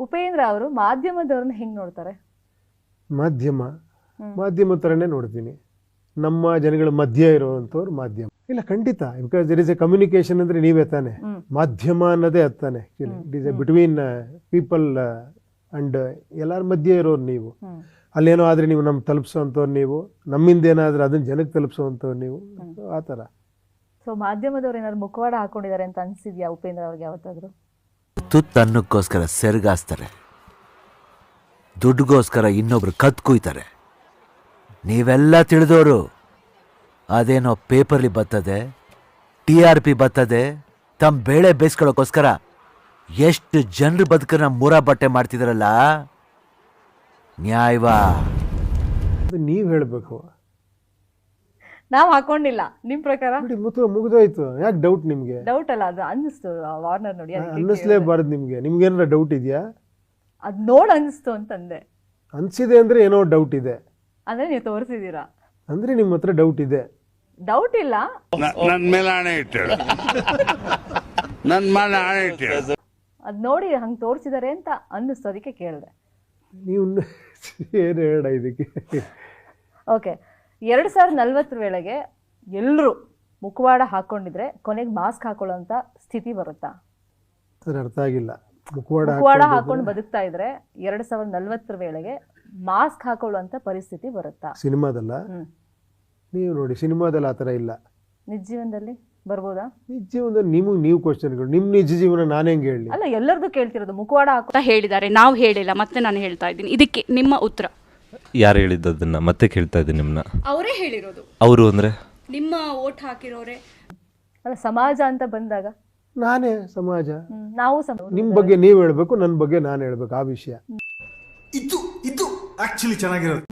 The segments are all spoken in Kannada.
ಉಪೇಂದ್ರ ಅವರು ಮಾಧ್ಯಮದವ್ರನ್ನ ಹೆಂಗ್ ನೋಡ್ತಾರೆ? ಮಾಧ್ಯಮ ಥರನೇ ನೋಡ್ತೀನಿ. ನಮ್ಮ ಜನಗಳ ಮಧ್ಯ ಇರುವಂಥವ್ರು ಮಾಧ್ಯಮ. ಇಲ್ಲ, ಖಂಡಿತ. Because there is a communication ಅಂದರೆ ನೀವೇ ತಾನೆ. ಮಾಧ್ಯಮ ಅನ್ನೋದೇ ಅದು ತಾನೆ. It is a between people and ಎಲ್ಲರ ಮಧ್ಯೆ ಇರೋರು ನೀವು. ಅಲ್ಲೇನೋ ಆದರೆ ನೀವು ನಮ್ಗೆ ತಲುಪಿಸೋವಂಥವ್ರು ನೀವು, ನಮ್ಮಿಂದ ಏನಾದರೂ ಅದನ್ನ ಜನಕ್ಕೆ ತಲುಪಿಸೋವಂಥವ್ರು ನೀವು, ಆ ಥರ. ಸೊ ಮಾಧ್ಯಮದವ್ರು ಏನಾದ್ರು ಮುಖವಾಡ ಹಾಕೊಂಡಿದ್ದಾರೆ ಅಂತ ಅನ್ಸಿದ್ಯಾ ಉಪೇಂದ್ರ ಅವ್ರಿಗೆ ಯಾವತ್ತಾದ್ರು? ತುತ್ತನ್ನಕ್ಕೋಸ್ಕರ ಸೆರಗಾಸ್ತಾರೆ, ದುಡ್ಡುಗೋಸ್ಕರ ಇನ್ನೊಬ್ರು ಕತ್ಕುಯ್ತಾರೆ. ನೀವೆಲ್ಲ ತಿಳಿದವರು. ಅದೇನೋ ಪೇಪರ್ಲಿ ಬರ್ತದೆ, TRP ಬರ್ತದೆ, ತಮ್ಮ ಬೇಳೆ ಬೇಯಿಸ್ಕೊಳ್ಳೋಕ್ಕೋಸ್ಕರ ಎಷ್ಟು ಜನರು ಬದುಕನ್ನ ಮೂರ ಬಟ್ಟೆ ಮಾಡ್ತಿದಾರಲ್ಲ, ನ್ಯಾಯವಾ? ನೀವು ಹೇಳಬೇಕು. ನಾವ್ ಹಾಕೊಂಡಿಲ್ಲ. ನಿಮ್ ಪ್ರಕಾರ ಮುಗಿದೋಯ್ತು. ಯಾಕೆ ಡೌಟ್ ನಿಮ್ಗೆ? ಡೌಟ್ ಅಲ್ಲ, ಅದು ಅನ್ನಿಸ್ತು ವಾರ್ನರ್ ನೋಡಿ. ಅನ್ನಿಸ್ಲೇಬಾರ್ದು ನಿಮ್ಗೆ. ನಿಮ್ಗೇನಾರ ಡೌಟ್ ಇದೆಯಾ? ಅದ್ ನೋಡ್ ಅನ್ಸ್ತು ಅಂತಂದೆ. ಅನ್ಸಿದೆ ಅಂದ್ರೆ ಏನೋ ಡೌಟ್ ಇದೆ ಅಂದ್ರೆ ನೀವು ತೋರಿಸಿದೀರಾ ಅಂದ್ರೆ ನಿಮ್ಮ ಹತ್ರ ಡೌಟ್ ಇದೆ. ಡೌಟ್ ಇಲ್ಲ. ನನ್ ಮೇಲೆ ಆಣೆ ಇಟ್ಟಳು, ನನ್ ಮೇಲೆ ಆಣೆ ಇಟ್ಟಳು. ಅದ್ ನೋಡಿ ಹಂಗ್ ತೋರಿಸಿದಾರೆ ಅಂತ ಅನ್ನಿಸ್ತು, ಅದಕ್ಕೆ ಕೇಳಿದೆ. ನೀವು ಏನು ಹೇಳ ಇದಕ್ಕೆ? ಓಕೆ, 2040 ವೇಳೆಗೆ ಎಲ್ಲರೂ ಮುಖವಾಡ ಹಾಕೊಂಡಿದ್ರೆ ಕೊನೆಗೆ ಮಾಸ್ಕ್ ಹಾಕೊಳ್ಳೋಂತ ಸ್ಥಿತಿ ಬರುತ್ತಾ? ಅದ್ರ ಅರ್ಥ ಆಗಿಲ್ಲ. ಮುಖವಾಡ ಹಾಕೊಂಡು ಬದುಕ್ತಾ ಇದ್ರೆ 2040 ವೇಳೆಗೆ ಮಾಸ್ಕ್ ಹಾಕೊಳ್ಳುವಂತ ಪರಿಸ್ಥಿತಿ ಬರುತ್ತಾ? ಸಿನಿಮಾದಲ್ಲ? ನೀವು ನೋಡಿ, ಸಿನಿಮಾದಲ್ಲಿ ಆ ಥರ ಇಲ್ಲ. ನಿಜ ಜೀವನದಲ್ಲಿ ಬರ್ಬೋದಾ? ನಿಜ ಜೀವನದಲ್ಲಿ ನೀವು ಕ್ವಶನ್ಗಳು. ನಿಮ್ಮ ನಿಜ ಜೀವನ ನಾನು ಹೆಂಗೆ ಹೇಳಿ? ಅಲ್ಲ, ಎಲ್ಲರದು ಕೇಳ್ತಿರೋದು ಮುಖವಾಡ ಹಾಕೋ ಹೇಳಿದ್ದಾರೆ, ನಾವು ಹೇಳಿಲ್ಲ. ಮತ್ತೆ ನಾನು ಹೇಳ್ತಾ ಇದ್ದೀನಿ, ಇದಕ್ಕೆ ನಿಮ್ಮ ಉತ್ತರ? ಯಾರು ಹೇಳಿದ್ದನ್ನ ಮತ್ತೆ ಕೇಳ್ತಾ ಇದ್ದೀನಿ ನಿಮ್ಮನ್ನ. ಅವರೇ ಹೇಳಿರೋದು. ಅವರು ಅಂದ್ರೆ ನಿಮ್ಮ ಓಟ್ ಹಾಕಿರೋರೆ. ಅಲ್ಲ, ಸಮಾಜ ಅಂತ ಬಂದಾಗ ನಾನೇ ಸಮಾಜ. ನಾವು ನಿಮ್ಮ ಬಗ್ಗೆ ನೀವು ಹೇಳ್ಬೇಕು, ನನ್ನ ಬಗ್ಗೆ ನಾನು ಹೇಳ್ಬೇಕು. ಆ ವಿಷಯ ಇದು ಆಕ್ಚುಲಿ ಚೆನ್ನಾಗಿರೋದು.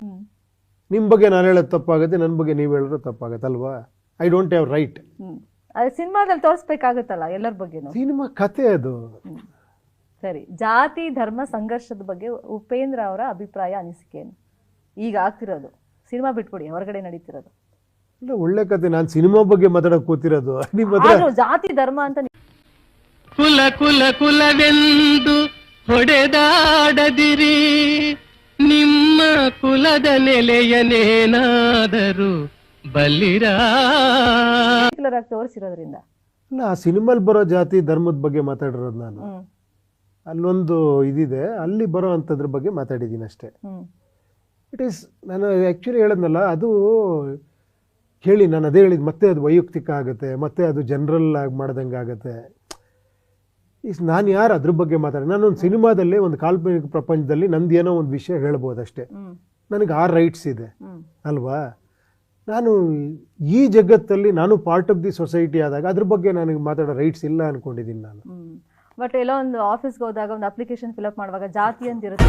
ನಿಮ್ಮ ಬಗ್ಗೆ ನಾನು ಹೇಳೋದು ತಪ್ಪಾಗುತ್ತೆ, ನನ್ನ ಬಗ್ಗೆ ನೀವು ಹೇಳೋದು ತಪ್ಪಾಗತ್ತೆ ಅಲ್ವಾ? I don't have right. ಅದು ಸಿನಿಮಾದಲ್ಲಿ ತೋರಿಸ್ಬೇಕಾಗತ್ತಲ್ಲ ಎಲ್ಲರ ಬಗ್ಗೆನೂ. ಸಿನಿಮಾ ಕತೆ ಅದು. ಸರಿ, ಜಾತಿ ಧರ್ಮ ಸಂಘರ್ಷದ ಬಗ್ಗೆ ಉಪೇಂದ್ರ ಅವರ ಅಭಿಪ್ರಾಯ, ಅನಿಸಿಕೆ ಏನು? ಈಗ ಆಗ್ತಿರೋದು ಸಿನಿಮಾ ಬಿಟ್ಬಿಡಿ, ಹೊರಗಡೆ ನಡೀತಿರೋದು. ಇಲ್ಲ, ಒಳ್ಳೆ ಕತೆ. ನಾನು ಸಿನಿಮಾ ಬಗ್ಗೆ ಮಾತಾಡಕ್ ಕೂತಿರೋದು. ನಿಮ್ಮ ಹತ್ರ ಜಾತಿ ಧರ್ಮ ಅಂತ ಕುಲ ಕುಲ ಕುಲವೆಂದು ಹೊಡೆದಾಡದಿರಿ, ನಿಮ್ಮ ಕುಲದ ನೆಲೆಯನೇನಾದರೂ ಬಲ್ಲಿರಾ ತೋರಿಸಿರೋದ್ರಿಂದ. ಇಲ್ಲ, ಆ ಸಿನಿಮಾಲ್ ಬರೋ ಜಾತಿ ಧರ್ಮದ ಬಗ್ಗೆ ಮಾತಾಡಿರೋದು ನಾನು. ಅಲ್ಲೊಂದು ಇದಿದೆ, ಅಲ್ಲಿ ಬರೋ ಅಂಥದ್ರ ಬಗ್ಗೆ ಮಾತಾಡಿದ್ದೀನಿ ಅಷ್ಟೇ. ಇಟ್ ಈಸ್, ನಾನು ಆ್ಯಕ್ಚುಲಿ ಹೇಳದ್ನಲ್ಲ, ಅದು ಹೇಳಿ ನಾನು ಅದೇ ಹೇಳಿದ್ದು. ಮತ್ತೆ ಅದು ವೈಯಕ್ತಿಕ ಆಗುತ್ತೆ, ಮತ್ತೆ ಅದು ಜನರಲ್ ಆಗಿ ಮಾಡ್ದಂಗೆ ಆಗುತ್ತೆ. ನಾನು ಯಾರು ಅದ್ರ ಬಗ್ಗೆ ಮಾತಾಡಿ? ನಾನೊಂದು ಸಿನಿಮಾದಲ್ಲಿ, ಒಂದು ಕಾಲ್ಪನಿಕ ಪ್ರಪಂಚದಲ್ಲಿ ನಂದು ಏನೋ ಒಂದು ವಿಷಯ ಹೇಳ್ಬೋದಷ್ಟೇ. ನನಗೆ ಆ ರೈಟ್ಸ್ ಇದೆ ಅಲ್ವಾ? ನಾನು ಈ ಜಗತ್ತಲ್ಲಿ ನಾನು ಪಾರ್ಟ್ ಆಫ್ ದಿ ಸೊಸೈಟಿ ಆದಾಗ ಅದ್ರ ಬಗ್ಗೆ ನನಗೆ ಮಾತಾಡೋ ರೈಟ್ಸ್ ಇಲ್ಲ ಅನ್ಕೊಂಡಿದ್ದೀನಿ ನಾನು. ಬಟ್ ಎಲ್ಲೋ ಒಂದು ಆಫೀಸ್ಗೆ ಹೋದಾಗ ಒಂದು ಅಪ್ಲಿಕೇಶನ್ ಫಿಲ್ ಅಪ್ ಮಾಡುವಾಗ ಜಾತಿ ಅಂತ ಇರುತ್ತೆ.